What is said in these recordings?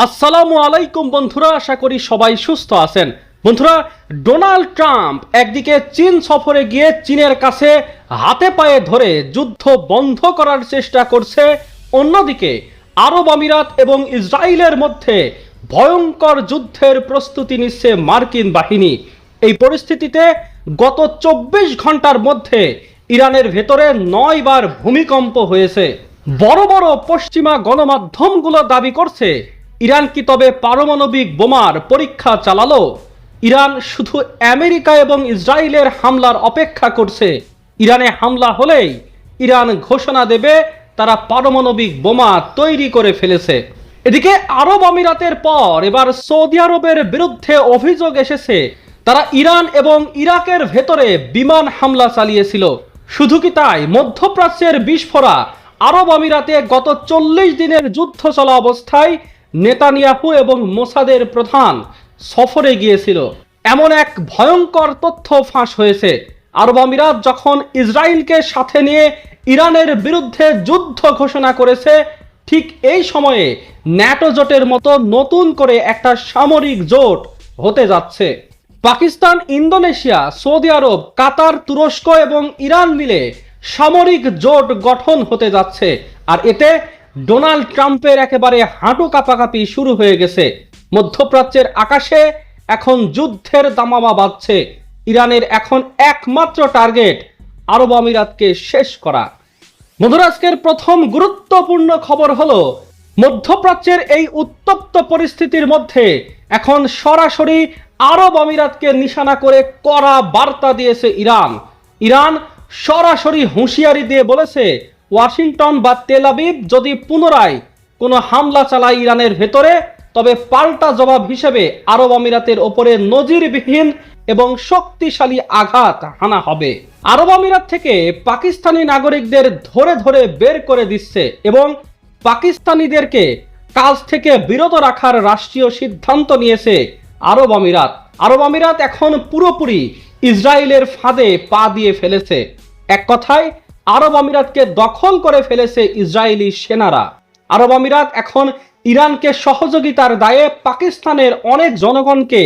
আসসালামু আলাইকুম বন্ধুরা, আশা করি সবাই সুস্থ আছেন। বন্ধুরা, ডোনাল্ড ট্রাম্প একদিকে চীন সফরে গিয়ে চীনের কাছে হাতে পায়ে ধরে যুদ্ধ বন্ধ করার চেষ্টা করছে, অন্যদিকে আরব আমিরাত এবং ইসরায়েলের মধ্যে ভয়ঙ্কর যুদ্ধের প্রস্তুতি নিচ্ছে মার্কিন বাহিনী। এই পরিস্থিতিতে গত 24 ঘন্টার মধ্যে ইরানের ভেতরে 9 বার ভূমিকম্প হয়েছে। বড় বড় পশ্চিমা গণমাধ্যমগুলো দাবি করছে ইরান কি তবে পারমাণবিক বোমার পরীক্ষা চালালো? ইরান শুধু আমেরিকা এবং ইসরায়েলের হামলার অপেক্ষা করছে। ইরানে হামলা হলেই ইরান ঘোষণা দেবে তারা পারমাণবিক বোমা তৈরি করে ফেলেছে। এদিকে আরব আমিরাতের পর এবার সৌদি আরবের বিরুদ্ধে অভিযোগ এসেছে তারা ইরান এবং ইরাকের ভেতরে বিমান হামলা চালিয়েছিল। শুধু কি তাই, মধ্যপ্রাচ্যের বিস্ফোরা আরব আমিরাতে গত 40 দিনের যুদ্ধ চলা অবস্থায় নেতানিয়াহু এবং মোসাদের প্রধান সফরে গিয়েছিল। এমন এক ভয়ঙ্কর তথ্য ফাঁস হয়েছে। আরব আমিরাত যখন ইসরায়েলকে সাথে নিয়ে ইরানের বিরুদ্ধে যুদ্ধ ঘোষণা করেছে, ঠিক এই সময়ে ন্যাটো জোটের মতো নতুন করে একটা সামরিক জোট হতে যাচ্ছে। পাকিস্তান, ইন্দোনেশিয়া, সৌদি আরব, কাতার, তুরস্ক এবং ইরান মিলে সামরিক জোট গঠন হতে যাচ্ছে। আর এতে ডোনাল্ড ট্রাম্পের একেবারে হাঁটু কাঁপাকাঁপি শুরু হয়ে গেছে। মধ্যপ্রাচ্যের আকাশে এখন যুদ্ধের দামামা বাজছে। ইরানের এখন একমাত্র টার্গেট আরব আমিরাতকে শেষ করা। বন্ধুরা, আজকের প্রথম গুরুত্বপূর্ণ খবর হলো মধ্যপ্রাচ্যের এই উত্তপ্ত পরিস্থিতির মধ্যে এখন সরাসরি আরব আমিরাতকে নিশানা করে কড়া বার্তা দিয়েছে ইরান। ইরান সরাসরি হুঁশিয়ারি দিয়ে বলেছে ওয়াশিংটন বা তেল আবিব যদি পুনরায় কোনো হামলা চালায় ইরানের ভেতরে, তবে পাল্টা জবাব হিসেবে আরব আমিরাতের ওপরে নজিরবিহীন এবং শক্তিশালী আঘাত হানা হবে। আরব আমিরাত থেকে পাকিস্তানি নাগরিকদের ধরে ধরে বের করে দিচ্ছে এবং পাকিস্তানিদেরকে কাজ থেকে বিরত রাখার রাষ্ট্রীয় সিদ্ধান্ত নিয়েছে আরব আমিরাত। আরব আমিরাত এখন পুরোপুরি ইসরায়েলের ফাঁদে পা দিয়ে ফেলেছে। এক কথায় আরব আমিরাতকে দখল করে ফেলেছে ইসরায়েলি সেনারা। আরব আমিরাত এখন ইরানকে সহযোগিতার দায়ে পাকিস্তানের অনেক জনগণকে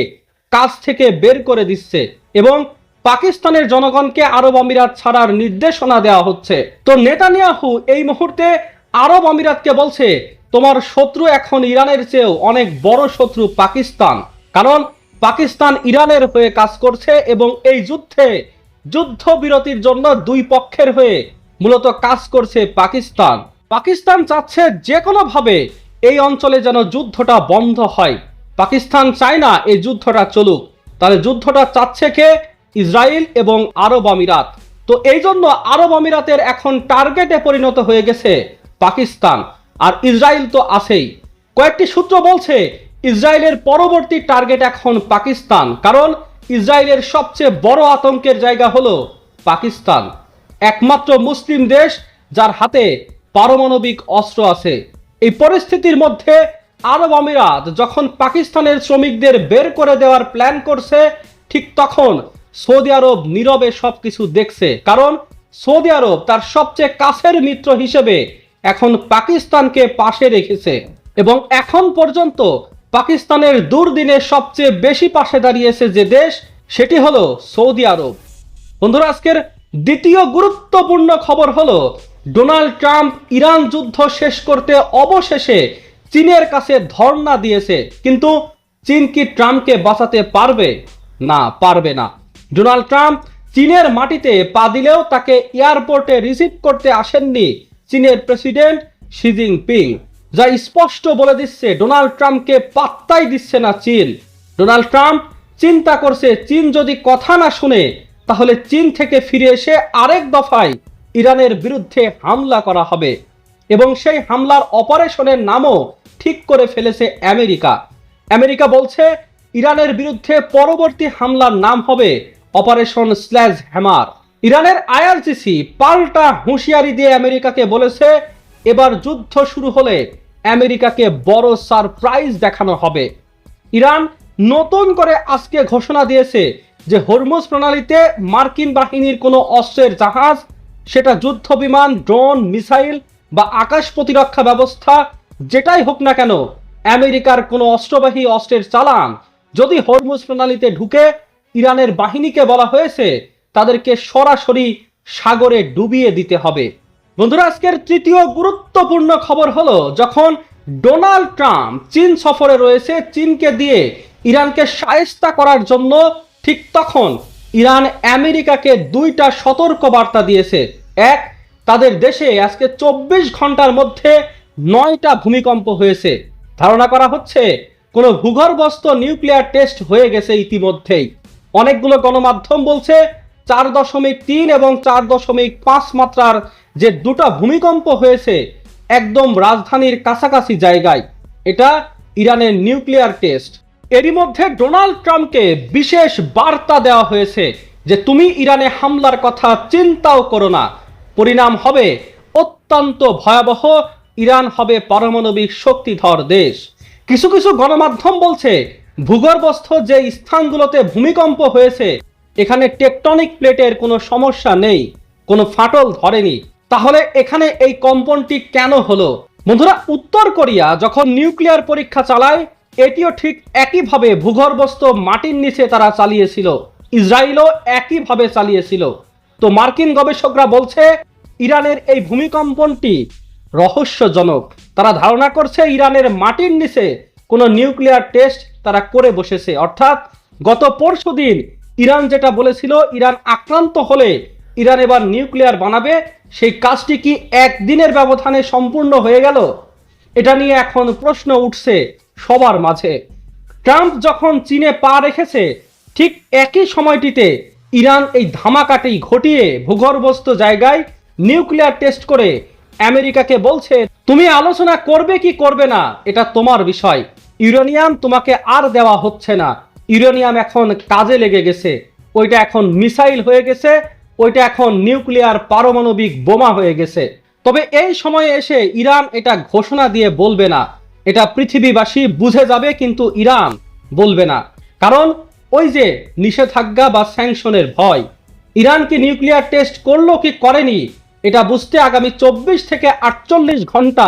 কাজ থেকে বের করে দিচ্ছে এবং পাকিস্তানের জনগণকে আরব আমিরাত ছাড়ার নির্দেশনা দেওয়া হচ্ছে। তো নেতানিয়াহু এই মুহূর্তে আরব আমিরাতকে বলছে তোমার শত্রু এখন ইরানের চেয়েও অনেক বড় শত্রু পাকিস্তান, কারণ পাকিস্তান ইরানের হয়ে কাজ করছে এবং এই যুদ্ধে যুদ্ধবিরতির জন্য দুই পক্ষের হয়ে মূলত কাজ করছে পাকিস্তান। পাকিস্তান চাচ্ছে যে কোনোভাবে এই অঞ্চলে যেন যুদ্ধটা বন্ধ হয়। পাকিস্তান চায় না এই যুদ্ধটা চলুক। তাহলে যুদ্ধটা চাচ্ছে কে? ইসরায়েল এবং আরব আমিরাত। তো এই জন্য আরব আমিরাতের এখন টার্গেটে পরিণত হয়ে গেছে পাকিস্তান, আর ইসরায়েল তো আছেই। কয়েকটি সূত্র বলছে ইসরায়েলের পরবর্তী টার্গেট এখন পাকিস্তান, কারণ ইসরায়েলের সবচেয়ে বড় আতঙ্কের জায়গা হলো পাকিস্তান, একমাত্র মুসলিম দেশ যার হাতে পারমাণবিক অস্ত্র আছে। এই পরিস্থিতির মধ্যে আরব আমিরাত যখন পাকিস্তানের শ্রমিকদের বের করে দেওয়ার প্ল্যান করছে, ঠিক তখন সৌদি আরব নীরবে সবকিছু দেখছে, কারণ সৌদি আরব তার সবচেয়ে কাছের মিত্র হিসেবে এখন পাকিস্তানকে পাশে রেখেছে এবং এখন পর্যন্ত পাকিস্তানের দুর্দিনে সবচেয়ে বেশি পাশে দাঁড়িয়েছে যে দেশ, সেটি হলো সৌদি আরব। বন্ধুরা, আজকের দ্বিতীয় গুরুত্বপূর্ণ খবর হলো ডোনাল্ড ট্রাম্প ইরান যুদ্ধ শেষ করতে অবশেষে চীনের কাছে ধর্ণা দিয়েছে, কিন্তু চীন কি ট্রাম্পকে বাঁচাতে পারবে? না, পারবে না। ডোনাল্ড ট্রাম্প চীনের মাটিতে পা দিলেও তাকে এয়ারপোর্টে রিসিভ করতে আসেননি চীনের প্রেসিডেন্ট শি জিনপিং, যা স্পষ্ট বলে দিচ্ছে ডোনাল্ড ট্রাম্পকে পাত্তাই দিচ্ছে না চীন। ডোনাল্ড ট্রাম্প চিন্তা করছে চীন যদি কথা না শুনে তাহলে চীন থেকে ফিরে এসে আরেক দফায় ইরানের বিরুদ্ধে হামলা করা হবে এবং সেই হামলার অপারেশনের নামও ঠিক করে ফেলেছে আমেরিকা। আমেরিকা বলছে ইরানের বিরুদ্ধে পরবর্তী হামলার নাম হবে অপারেশন স্ল্যাশ হ্যামার। ইরানের আইআরজিসি পাল্টা হুঁশিয়ারি দিয়ে আমেরিকাকে বলেছে এবার যুদ্ধ শুরু হলে আমেরিকাকে বড় সারপ্রাইজ দেখানো হবে। ইরান নতুন করে আজকে ঘোষণা দিয়েছে যে হরমুজ প্রণালীতে মার্কিন বাহিনীর কোনো অস্ত্রের জাহাজ, সেটা যুদ্ধ বিমান, ড্রোন, মিসাইল বা আকাশ প্রতিরক্ষা ব্যবস্থা যেটাই হোক না কেন, আমেরিকার কোনো অস্ত্রবাহী অস্ত্রের চালান যদি হরমুজ প্রণালীতে ঢুকে, ইরানের বাহিনীকে বলা হয়েছে তাদেরকে সরাসরি সাগরে ডুবিয়ে দিতে হবে। বন্ধুরা, আজকের তৃতীয় গুরুত্বপূর্ণ খবর হলো, যখন ডোনাল্ড ট্রাম্প চীন সফরে রয়েছে, চীনকে দিয়ে ইরানকে শায়েস্তা করার জন্য, ঠিক তখন ইরান আমেরিকাকে দুইটা সতর্ক বার্তা দিয়েছে। এক, তাদের দেশে আজকে 24 ঘন্টার মধ্যে 9টা ভূমিকম্প হয়েছে। ধারণা করা হচ্ছে কোনো ভূগর্ভস্থ নিউক্লিয়ার টেস্ট হয়ে গেছে ইতিমধ্যেই। অনেকগুলো গণমাধ্যম বলছে 4.3 এবং 4.5 মাত্রার যে দুটো ভূমিকম্প হয়েছে একদম রাজধানীর কাছাকাছি জায়গায়, এটা ইরানের নিউক্লিয়ার টেস্ট। এরই মধ্যে ডোনাল্ড ট্রাম্পকে বিশেষ বার্তা দেওয়া হয়েছে যে তুমি ইরানে হামলার কথা চিন্তাও করো না, পরিণাম হবে অত্যন্ত ভয়াবহ, ইরান হবে পারমাণবিক শক্তিধর দেশ। কিছু কিছু গণমাধ্যম বলছে ভূগর্ভস্থ যে স্থানগুলোতে ভূমিকম্প হয়েছে এখানে টেকটনিক প্লেটের কোনো সমস্যা নেই, কোনো ফাটল ধরেনি। তাহলে এখানে এই কম্পনটি কেন হলো? বন্ধুরা, উত্তর কোরিয়া যখন নিউক্লিয়ার পরীক্ষা চালায়, এটিও ঠিক একইভাবে ভূগর্ভস্থ মাটির নিচে তারা চালিয়েছিল। ইসরায়েলও একইভাবে চালিয়েছিল। তো মার্কিন গবেষকরা বলছে ইরানের এই ভূমিকম্পনটি রহস্যজনক। তারা ধারণা করছে ইরানের মাটির নিচে কোনো নিউক্লিয়ার টেস্ট তারা করে বসেছে। অর্থাৎ গত পরশুদিন ইরান যেটা বলেছিল ইরান আক্রান্ত হলে ইরান এবার নিউক্লিয়ার বানাবে, সেই কাজটি কি একদিনের ব্যবধানে সম্পূর্ণ হয়ে গেল? এটা নিয়ে এখন প্রশ্ন উঠছে সবার মাঝে। ট্রাম্প যখন চীনে পা রেখেছে, ঠিক একই সময়টিতে ইরান এই ধামাকাটি ঘটিয়ে ভূগর্ভস্থ জায়গায় নিউক্লিয়ার টেস্ট করে আমেরিকাকে বলছে তুমি আলোচনা করবে কি করবে না এটা তোমার বিষয়, ইউরেনিয়াম তোমাকে আর দেওয়া হচ্ছে না, ইউরেনিয়াম এখন কাজে লেগে গেছে, ওইটা এখন মিসাইল হয়ে গেছে, ওইটা এখন নিউক্লিয়ার পারমাণবিক বোমা হয়ে গেছে। তবে এই সময়ে এসে ইরান এটা ঘোষণা দিয়ে বলবে না, এটা পৃথিবীবাসী বুঝে যাবে, কিন্তু ইরান বলবে না। কারণ ওই যে নিষেধাজ্ঞা বা স্যাংশনের ভয়। ইরান কি নিউক্লিয়ার টেস্ট করলো কি করেনি এটা বুঝতে আগামী 24 থেকে 48 ঘন্টা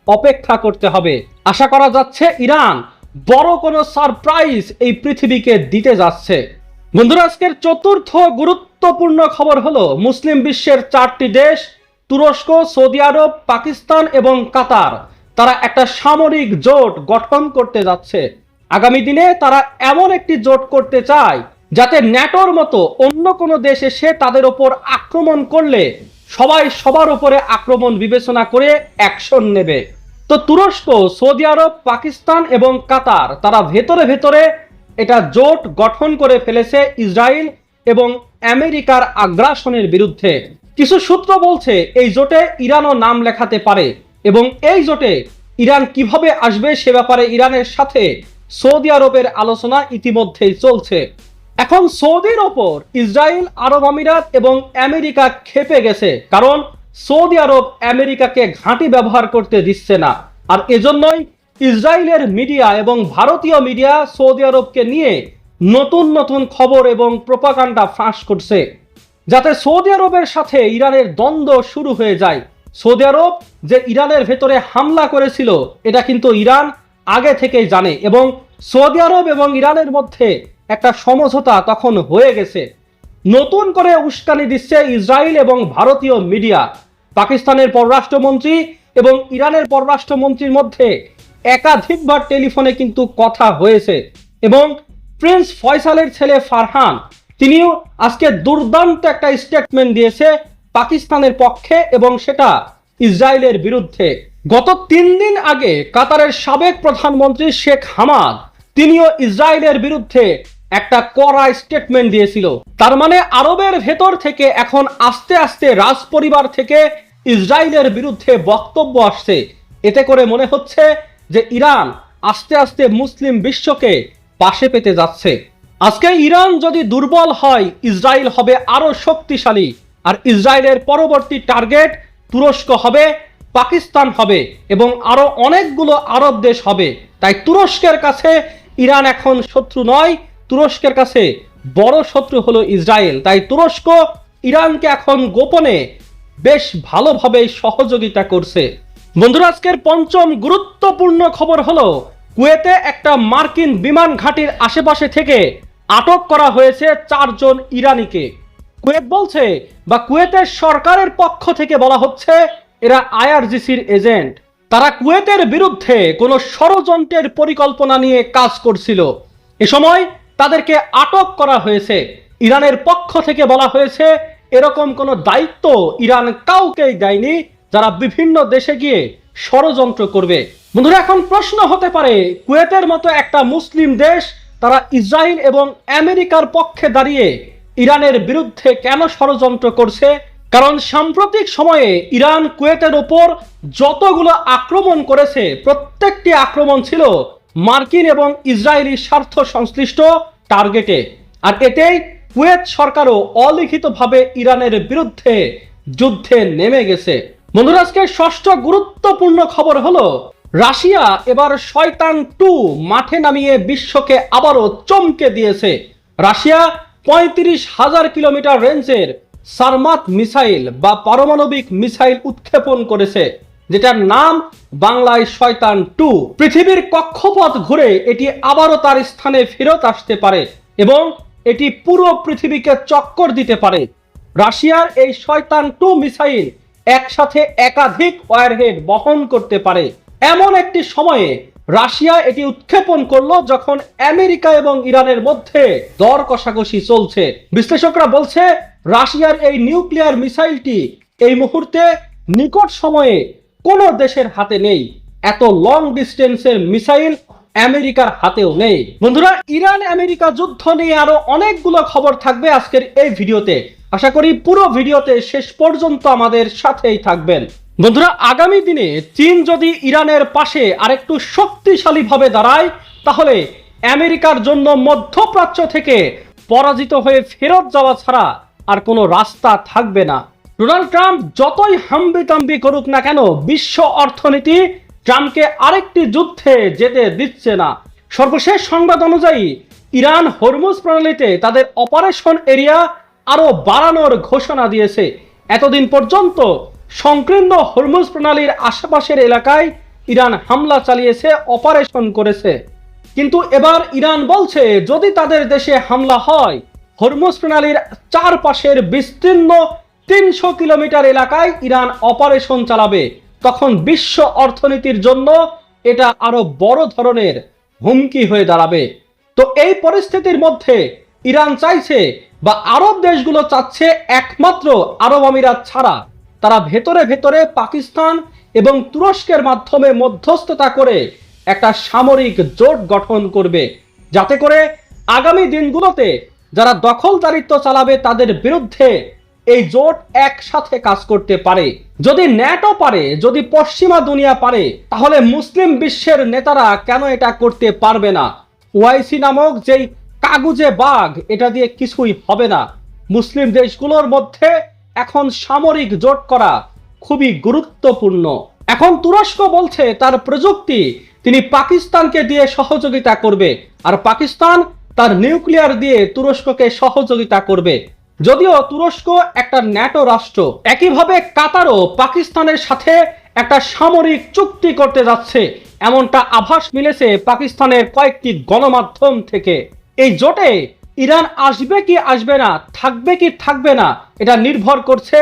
অপেক্ষা করতে হবে। আশা করা যাচ্ছে ইরান বড় কোনো সারপ্রাইজ এই পৃথিবীকে দিতে যাচ্ছে। বন্ধুরা, আজকের চতুর্থ গুরুত্বপূর্ণ খবর হলো, মুসলিম বিশ্বের 4টি দেশ তুরস্ক, সৌদি আরব, পাকিস্তান এবং কাতার, তারা একটা সামরিক জোট গঠন করতে যাচ্ছে। আগামী দিনে তারা এমন একটি জোট করতে চায় যাতে ন্যাটোর মতো অন্য কোনো দেশ এসে তাদের ওপর আক্রমণ করলে সবাই সবার উপরে আক্রমণ বিবেচনা করে অ্যাকশন নেবে। তো তুরস্ক, সৌদি আরব, পাকিস্তান এবং কাতার তারা ভেতরে ভেতরে এটা জোট গঠন করে ফেলেছে ইসরায়েল এবং আমেরিকার আগ্রাসনের বিরুদ্ধে। কিছু সূত্র বলছে এই জোটে ইরানও নাম লেখাতে পারে এবং এই জোটে ইরান কিভাবে আসবে সে ব্যাপারে ইরানের সাথে সৌদি আরবের আলোচনা ইতিমধ্যেই চলছে। এখন সৌদির ওপর ইসরায়েল, আরব আমিরাত এবং আমেরিকা ক্ষেপে গেছে, কারণ সৌদি আরব আমেরিকাকে ঘাঁটি ব্যবহার করতে দিচ্ছে না। আর এজন্যই ইসরায়েলের মিডিয়া এবং ভারতীয় মিডিয়া সৌদি আরবকে নিয়ে নতুন নতুন খবর এবং প্রোপাগান্ডা ফাঁস করছে, যাতে সৌদি আরবের সাথে ইরানের দ্বন্দ্ব শুরু হয়ে যায়। সৌদি আরব যে ইরানের ভেতরে হামলা করেছিল এটা কিন্তু ইরান আগে থেকেই জানে এবং সৌদি আরব এবং ইরানের মধ্যে একটা সমঝোতা তখন হয়ে গেছে। নতুন করে উস্কানি দিচ্ছে ইসরায়েল এবং ভারতীয় মিডিয়া। পাকিস্তানের পররাষ্ট্রমন্ত্রী এবং ইরানের পররাষ্ট্রমন্ত্রীর মধ্যে একাধিকবার টেলিফোনে কিন্তু কথা হয়েছে এবং প্রিন্স ফয়সালের ছেলে ফারহান তিনিও আজকে দুর্দান্ত একটা স্টেটমেন্ট দিয়েছে পাকিস্তানের পক্ষে এবং সেটা ইসরায়েলের বিরুদ্ধে। গত 3 দিন আগে কাতারের সাবেক প্রধানমন্ত্রী শেখ হামাদ তিনিও ইসরায়েলের বিরুদ্ধে একটা কড়া স্টেটমেন্ট দিয়েছিল। তার মানে আরবের ভেতর থেকে এখন আস্তে আস্তে রাজ পরিবার থেকে ইসরায়েলের বিরুদ্ধে বক্তব্য আসছে। এতে করে মনে হচ্ছে যে ইরান আস্তে আস্তে মুসলিম বিশ্বকে পাশে পেতে যাচ্ছে। আজকে ইরান যদি দুর্বল হয়, ইসরায়েল হবে আরো শক্তিশালী, আর ইসরায়েলের পরবর্তী টার্গেট তুরস্ক হবে, পাকিস্তান হবে এবং আরো অনেকগুলো আরব দেশ হবে। তাই তুরস্কের কাছে ইরান এখন শত্রু নয়, তুরস্কের কাছে বড় শত্রু হলো ইসরায়েল। তাই তুরস্ক ইরানকে এখন গোপনে বেশ ভালোভাবে সহযোগিতা করছে। বন্ধুরা, আজকের পঞ্চম গুরুত্বপূর্ণ খবর হলো কুয়েতে একটা মার্কিন বিমান ঘাঁটির আশেপাশে থেকে আটক করা হয়েছে 4 জন ইরানিকে। কুয়েত বলছে, বা কুয়েতের সরকারের পক্ষ থেকে বলা হচ্ছে, এরা আইআরজিসির এজেন্ট। তারা কুয়েতের বিরুদ্ধে কোনো ষড়যন্ত্রের পরিকল্পনা নিয়ে কাজ করছিল। এ সময় তাদেরকে আটক করা হয়েছে। ইরানের পক্ষ থেকে বলা হয়েছে, এরকম কোনো দায়িত্ব ইরান কাউকেই দেয়নি যারা বিভিন্ন দেশে গিয়ে ষড়যন্ত্র করবে। বন্ধুরা, এখন প্রশ্ন হতে পারে, কুয়েতের মতো একটা মুসলিম দেশ তারা ইসরায়েল এবং আমেরিকার পক্ষে দাঁড়িয়ে ইরানের বিরুদ্ধে কেন ষড়যন্ত্র করছে? কারণ সাম্প্রতিক সময়ে ইরান কুয়েতের উপর যতগুলো আক্রমণ করেছে, প্রত্যেকটি আক্রমণ ছিল মার্কিন এবং ইসরায়েলি স্বার্থ সংশ্লিষ্ট টার্গেটে। আর এতেই কুয়েত সরকারও অলিখিতভাবে ইরানের বিরুদ্ধে যুদ্ধে নেমে গেছে। বন্ধুরা, আজকে ষষ্ঠ গুরুত্বপূর্ণ খবর হলো, রাশিয়া এবার শয়তান 2 মাঠে নামিয়ে বিশ্বকে আবারও চমকে দিয়েছে। রাশিয়া 35,000 কিলোমিটার রেঞ্জের সারমাত মিসাইল বা পারমাণবিক মিসাইল উৎক্ষেপণ করেছে, যেটার নাম বাংলায় শয়তান 2। পৃথিবীর কক্ষপথ ঘুরে এটি আবারও তার স্থানে ফেরত আসতে পারে এবং এটি পুরো পৃথিবীকে চক্কর দিতে পারে। রাশিয়ার এই শয়তান 2 মিসাইল একসাথে একাধিক ওয়ারহেড বহন করতে পারে। এমন একটি সময়ে রাশিয়া এটি উৎক্ষেপণ করলো যখন আমেরিকা এবং ইরানের মধ্যে দর কষাকষি চলছে। বিশ্লেষকরা বলছে, রাশিয়ার এই নিউক্লিয়ার মিসাইলটি এই মুহূর্তে নিকট সময়ে কোনো দেশের হাতে নেই। এত লং ডিস্টেন্সের মিসাইল আমেরিকার হাতেও নেই। বন্ধুরা, ইরান আমেরিকা যুদ্ধ নিয়ে আরো অনেকগুলো খবর থাকবে আজকের এই ভিডিওতে। আশা করি পুরো ভিডিওতে শেষ পর্যন্ত আমাদের সাথেই থাকবেন। বন্ধুরা, আগামী দিনে চীন যদি ইরানের পাশে আরেকটু শক্তিশালীভাবে দাঁড়ায়, তাহলে আমেরিকার জন্য মধ্যপ্রাচ্য থেকে পরাজিত হয়ে ফেরত যাওয়া ছাড়া আর কোনো রাস্তা থাকবে না। ডোনাল্ড ট্রাম্প যতই হাম্বিতাম্বি করুক না কেন, বিশ্ব অর্থনীতি ট্রাম্পকে আরেকটি যুদ্ধে যেতে দিচ্ছে না। সর্বশেষ সংবাদ অনুযায়ী ইরান হরমুজ প্রণালীতে তাদের অপারেশন এরিয়া আরো বাড়ানোর ঘোষণা দিয়েছে। এতদিন পর্যন্ত সংকীর্ণ হরমুজ প্রণালীর আশেপাশের এলাকায় ইরান হামলা চালিয়েছে, অপারেশন করেছে। কিন্তু এবার ইরান বলছে, যদি তাদের দেশে হামলা হয়, হরমুজ প্রণালীর চারপাশের বিস্তীর্ণ 300 কিলোমিটার এলাকায় ইরান অপারেশন চালাবে। তখন বিশ্ব অর্থনীতির জন্য এটা আরো বড় ধরনের হুমকি হয়ে দাঁড়াবে। তো এই পরিস্থিতির মধ্যে ইরান চাইছে, বা আরব দেশগুলো চাচ্ছে, একমাত্র আরব আমিরাত ছাড়া তারা ভেতরে ভেতরে পাকিস্তান এবং তুরস্কের মাধ্যমে মধ্যস্থতা করে একটা সামরিক জোট গঠন করবে, যাতে করে আগামী দিনগুলোতে যারা দখলদারিত্ব চালাবে তাদের বিরুদ্ধে এই জোট একসাথে কাজ করতে পারে। যদি ন্যাটো পারে, যদি পশ্চিমা দুনিয়া পারে, তাহলে মুসলিম বিশ্বের নেতারা কেন এটা করতে পারবে না? ওআইসি নামক যেই কাগুজে বাঘ, এটা দিয়ে কিছুই হবে না। মুসলিম দেশগুলোর মধ্যে এখন সামরিক জোট করা খুবই গুরুত্বপূর্ণ। এখন তুরস্ক বলছে তার প্রযুক্তি তিনি পাকিস্তানকে দিয়ে সহযোগিতা করবে, আর পাকিস্তান তার নিউক্লিয়ার দিয়ে তুরস্ককে সহযোগিতা করবে। যদিও তুরস্ক একটা ন্যাটো রাষ্ট্র, একইভাবে কাতারও পাকিস্তানের সাথে একটা সামরিক চুক্তি করতে যাচ্ছে, এমনটা আভাস মিলেছে পাকিস্তানের কয়েকটি গণমাধ্যম থেকে। এই জোটে ইরান আসবে কি আসবে না, থাকবে কি থাকবে না, এটা নির্ভর করছে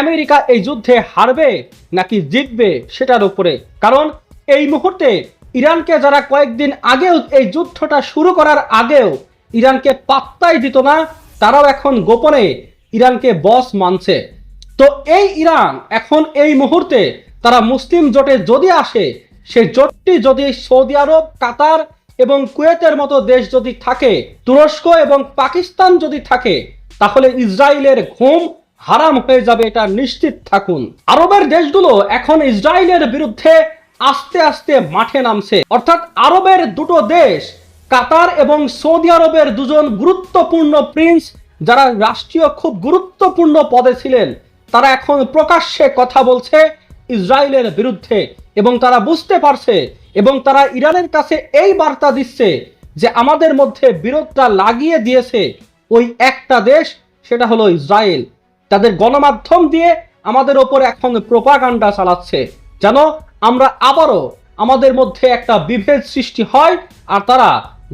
আমেরিকা এই যুদ্ধে হারবে নাকি জিতবে সেটার উপরে। কারণ এই মুহূর্তে ইরানকে যারা কয়েকদিন আগেও এই যুদ্ধটা শুরু করার আগেও ইরানকে পাত্তাই দিত না, তারাও এখন গোপনে ইরানকে বস মানছে। তো এই ইরান এখন এই মুহূর্তে তারা মুসলিম জোটে যদি আসে, সেই জোটটি যদি সৌদি আরব, কাতার এবং কুয়েতের মতো দেশ যদি থাকে, তুরস্ক এবং পাকিস্তান যদি থাকে, তাহলে ইসরায়েলের ঘুম হারাম হয়ে যাবে, এটা নিশ্চিত থাকুন। আরবের দেশগুলো এখন ইসরায়েলের বিরুদ্ধে আস্তে আস্তে মাঠে নামছে। অর্থাৎ আরবের দুটো দেশ, কাতার এবং সৌদি আরবের দুজন গুরুত্বপূর্ণ প্রিন্স, যারা রাষ্ট্রীয় খুব গুরুত্বপূর্ণ পদে ছিলেন, তারা এখন প্রকাশ্যে কথা বলছে ইসরায়েলের বিরুদ্ধে। এবং তারা বুঝতে পারছে এবং তারা ইরানের কাছে এই বার্তা দিচ্ছে যে আমাদের মধ্যে বিরোধটা লাগিয়ে দিয়েছে ওই একটা দেশ, সেটা হলো ইসরায়েল। তাদের গণমাধ্যম দিয়ে আমাদের ওপর এখন প্রোপাগান্ডা চালাচ্ছে, যেন আমরা আবারও আমাদের মধ্যে একটা বিভেদ সৃষ্টি হয় আর তারা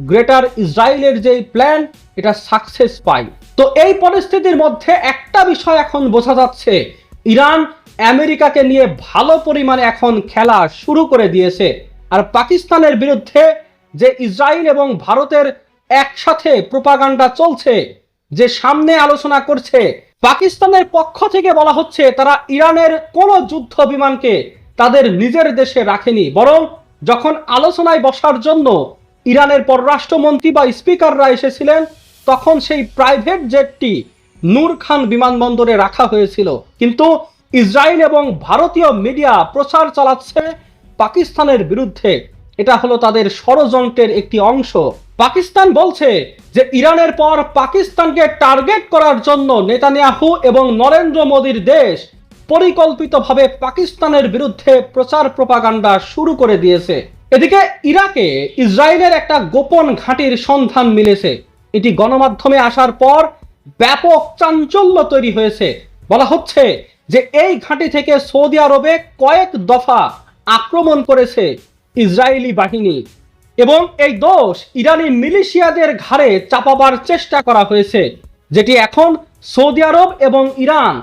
গ্রেটার ইসরায়েলের যে প্ল্যান এটা সাকসেস পায়। তো এই পরিস্থিতির মধ্যে একটা বিষয় এখন বোঝা যাচ্ছে, ইরান আমেরিকাকে নিয়ে ভালো পরিমাণে এখন খেলা শুরু করে দিয়েছে। আর পাকিস্তানের বিরুদ্ধে যে ইসরায়েল এবং ভারতের একসাথে প্রোপাগান্ডা চলছে, যে সামনে আলোচনা করছে, পাকিস্তানের পক্ষ থেকে বলা হচ্ছে তারা ইরানের কোনো যুদ্ধ বিমানকে তাদের নিজের দেশে রাখেনি, বরং যখন আলোচনায় বসার জন্য ইরানের পররাষ্ট্রমন্ত্রী বা স্পিকাররা এসেছিলেন তখন সেই প্রাইভেট জেটটি নূর খান বিমানবন্দরে রাখা হয়েছিল। কিন্তু ইসরায়েল এবং ভারতীয় মিডিয়া প্রচার চালাচ্ছে পাকিস্তানের বিরুদ্ধে, এটা হলো তাদের ষড়যন্ত্রের একটি অংশ। পাকিস্তান বলছে যে ইরানের পর পাকিস্তানকে টার্গেট করার জন্য নেতানিয়াহু এবং নরেন্দ্র মোদীর দেশ পরিকল্পিতভাবে পাকিস্তানের বিরুদ্ধে প্রচার প্রপাগান্ডা শুরু করে দিয়েছে। এদিকে ইরাকে ইসরায়েলের একটা গোপন ঘাঁটির সন্ধান মিলেছে। এটি গণমাধ্যমে আসার পর ব্যাপক চাঞ্চল্য তৈরি হয়েছে। বলা হচ্ছে যে এই ঘাঁটি থেকে সৌদি আরবে কয়েক দফা আক্রমণ করেছে ইসরায়েলি বাহিনী এবং এই দোষ ইরানি মিলিশিয়াদের ঘাড়ে চাপাবার চেষ্টা করা হয়েছে, যেটি এখন সৌদি আরব এবং ইরান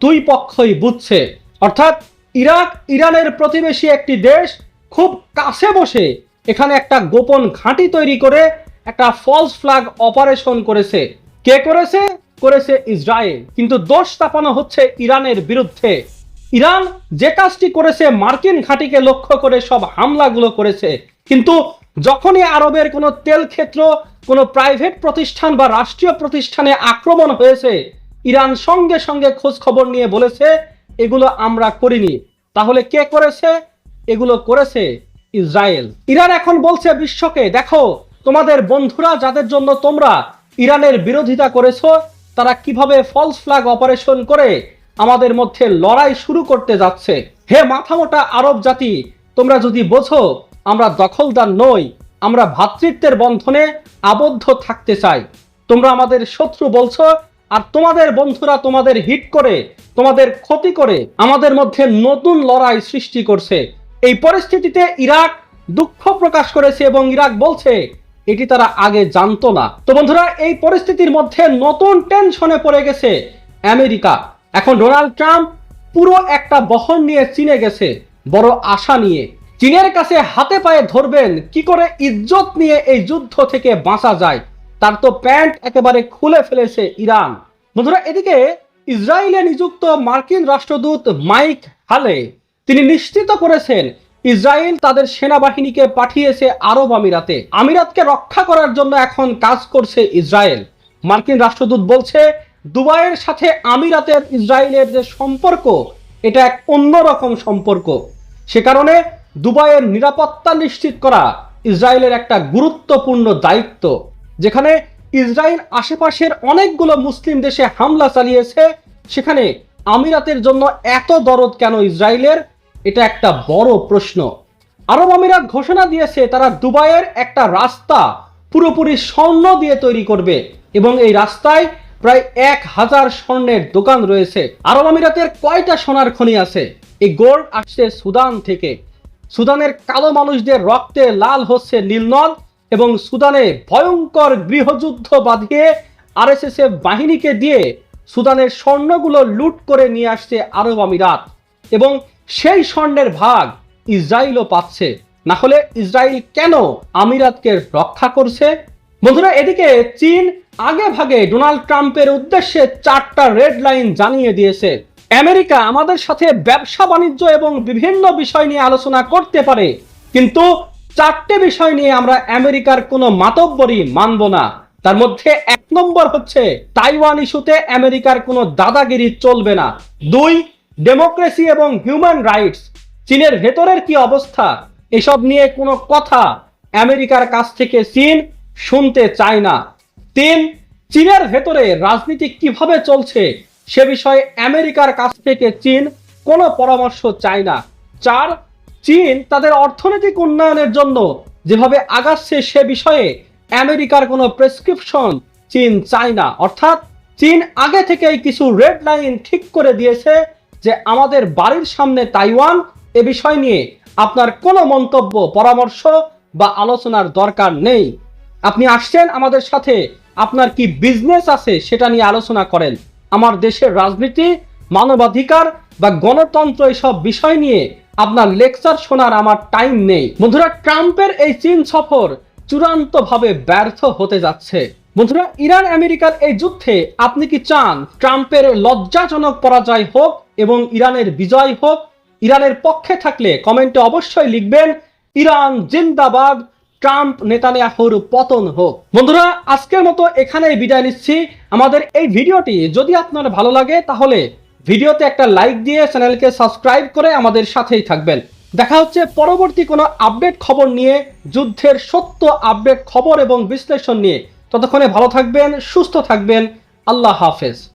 দুই পক্ষই বুঝছে। অর্থাৎ ইরাক ইরানের প্রতিবেশী একটি দেশ খুব কাছে বসে এখানে একটা গোপন ঘাঁটি তৈরি করে একটা ফলস ফ্ল্যাগ অপারেশন করেছে। কে করেছে? করেছে ইসরায়েল, কিন্তু দোষ চাপানো হচ্ছে ইরানের বিরুদ্ধে। ইরান যে কাজটি করেছে মার্কিন ঘাঁটিকে লক্ষ্য করে সব হামলাগুলো করেছে, কিন্তু যখনই আরবের কোনো তেল ক্ষেত্র, কোনো প্রাইভেট প্রতিষ্ঠান বা রাষ্ট্রীয় প্রতিষ্ঠানে আক্রমণ হয়েছে, ইরান সঙ্গে সঙ্গে খোঁজ খবর নিয়ে বলেছে এগুলো আমরা করিনি। তাহলে কে করেছে? এগুলো করেছে ইসরায়েল। ইরান এখন বলছে বিশ্বকে, দেখো তোমাদের বন্ধুরা যাদের জন্য তোমরা ইরানের বিরোধিতা করেছো তারা কিভাবে ফলস ফ্ল্যাগ অপারেশন করে আমাদের মধ্যে লড়াই শুরু করতে যাচ্ছে। হে মাথামোটা আরব জাতি, তোমরা যদি বোঝো আমরা দখলদার নই, আমরা ভ্রাতৃত্বের বন্ধনে আবদ্ধ থাকতে চাই, তোমরা আমাদের শত্রু বলছো আর তোমাদের বন্ধুরা তোমাদের হিট করে, তোমাদের ক্ষতি করে আমাদের মধ্যে নতুন লড়াই সৃষ্টি করছে। এই পরিস্থিতিতে ইরাক দুঃখ প্রকাশ করেছে এবং ইরাক বলছে এটি তারা আগে জানতো না। তো বন্ধুরা, এই পরিস্থিতির মধ্যে নতুন টেনশনে পড়ে গেছে আমেরিকা। এখন ডোনাল্ড ট্রাম্প পুরো একটা বহর নিয়ে চীনে গেছে, বড় আশা নিয়ে। চীনের কাছে হাতে পায়ে ধরবেন কি করে ইজ্জত নিয়ে এই যুদ্ধ থেকে বাঁচা যায়, তার তো প্যান্ট একেবারে খুলে ফেলেছে ইরান। বন্ধুরা, এদিকে ইসরায়েলে নিযুক্ত মার্কিন রাষ্ট্রদূত মাইক হালে তিনি নিশ্চিত করেছেন ইসরায়েল তাদের সেনাবাহিনীকে পাঠিয়েছে আরব আমিরাতে। আমিরাতকে রক্ষা করার জন্য এখন কাজ করছে ইসরায়েল। মার্কিন রাষ্ট্রদূত বলছে দুবাইয়ের সাথে আমিরাতের ইসরায়েলের যে সম্পর্ক এটা এক অন্যরকম সম্পর্ক। সে কারণে দুবাইয়ের নিরাপত্তা নিশ্চিত করা ইসরায়েলের একটা গুরুত্বপূর্ণ দায়িত্ব। যেখানে ইসরায়েল আশেপাশের অনেকগুলো মুসলিম দেশে হামলা চালিয়েছে, সেখানে আমিরাতের জন্য এত দরদ কেন ইসরায়েলের? এটা একটা বড় প্রশ্ন। আরব আমিরাত ঘোষণা দিয়েছে তারা দুবাইয়ের একটা রাস্তা পুরোপুরি স্বর্ণ দিয়ে তৈরি করবে এবং এই রাস্তায় প্রায় 1000 স্বর্ণের দোকান রয়েছে। আরব আমিরাতের কয়টা সোনার খনি আছে? এই গোল্ড আসছে সুদান থেকে। সুদানের কালো মানুষদের রক্তে লাল হচ্ছে নীলনদ এবং সুদানে ভয়ঙ্কর গৃহযুদ্ধ বাঁধিয়ে আরএসএস বাহিনীকে দিয়ে সুদানের স্বর্ণগুলো লুট করে নিয়ে আসছে আরব আমিরাত এবং সেই স্বর্ণের ভাগ ইসরায়েলও পাচ্ছে। না হলে ইসরায়েল কেন আমিরাতকে রক্ষা করছে? বন্ধুরা, এদিকে চীন আগে ভাগে ডোনাল্ড ট্রাম্পের উদ্দেশ্যে 4টা রেড লাইন জানিয়ে দিয়েছে। আমেরিকা আমাদের সাথে ব্যবসা বাণিজ্য এবং বিভিন্ন বিষয় নিয়ে আলোচনা করতে পারে, কিন্তু 4টে বিষয় নিয়ে আমরা আমেরিকার কোনো মাতব্বরি মানব না। তার মধ্যে 1 নম্বর হচ্ছে তাইওয়ান ইস্যুতে আমেরিকার কোনো দাদাগিরি চলবে না। 2, ডেমোক্রেসি এবং হিউম্যান রাইটস, চীনের ভেতরের কি অবস্থা এসব নিয়ে কোনো কথা আমেরিকার কাছ থেকে চীন শুনতে চায় না। 3, চীনের ভেতরে রাজনীতি কিভাবে চলছে সে বিষয়ে আমেরিকার কাছ থেকে চীন কোনো পরামর্শ চায় না। 4, চীন তাদের অর্থনৈতিক উন্নয়নের জন্য যেভাবে আগাচ্ছে সে বিষয়ে আমেরিকার কোনো প্রেসক্রিপশন চীন চায় না। অর্থাৎ চীন আগে থেকেই কিছু রেড লাইন ঠিক করে দিয়েছে যে আমাদের বাড়ির সামনে তাইওয়ান, এ বিষয় নিয়ে আপনার কোনো মন্তব্য, পরামর্শ বা আলোচনার দরকার নেই। আপনি আসছেন আমাদের সাথে, আপনার কি বিজনেস আছে সেটা নিয়ে আলোচনা করেন। আমার দেশের রাজনীতি, মানবাধিকার বা গণতন্ত্র এসব বিষয় নিয়ে আপনার লেকচার শোনার আমার টাইম নেই। বন্ধুরা, ট্রাম্পের এই চীন সফর চূড়ান্তভাবে ব্যর্থ হতে যাচ্ছে। বন্ধুরা, ইরান আমেরিকার এই যুদ্ধে আপনি কি চান ট্রাম্পের লজ্জাজনক পরাজয় হোক এবং ইরানের বিজয় হোক? ইরানের পক্ষে থাকলে কমেন্টে অবশ্যই লিখবেন ইরান জিন্দাবাদ, ট্রাম্প নেতানিয়াহুর পতন হোক। বন্ধুরা, আজকের মতো এখানেই বিদায় নিচ্ছি। আমাদের এই ভিডিওটি যদি আপনার ভালো লাগে তাহলে ভিডিওতে একটা লাইক দিয়ে চ্যানেলকে সাবস্ক্রাইব করে আমাদের সাথেই থাকবেন। দেখা হচ্ছে পরবর্তী কোনো আপডেট খবর নিয়ে, যুদ্ধের সত্য আপডেট খবর এবং বিশ্লেষণ নিয়ে। ততক্ষণে ভালো থাকবেন, সুস্থ থাকবেন। আল্লাহ হাফেজ।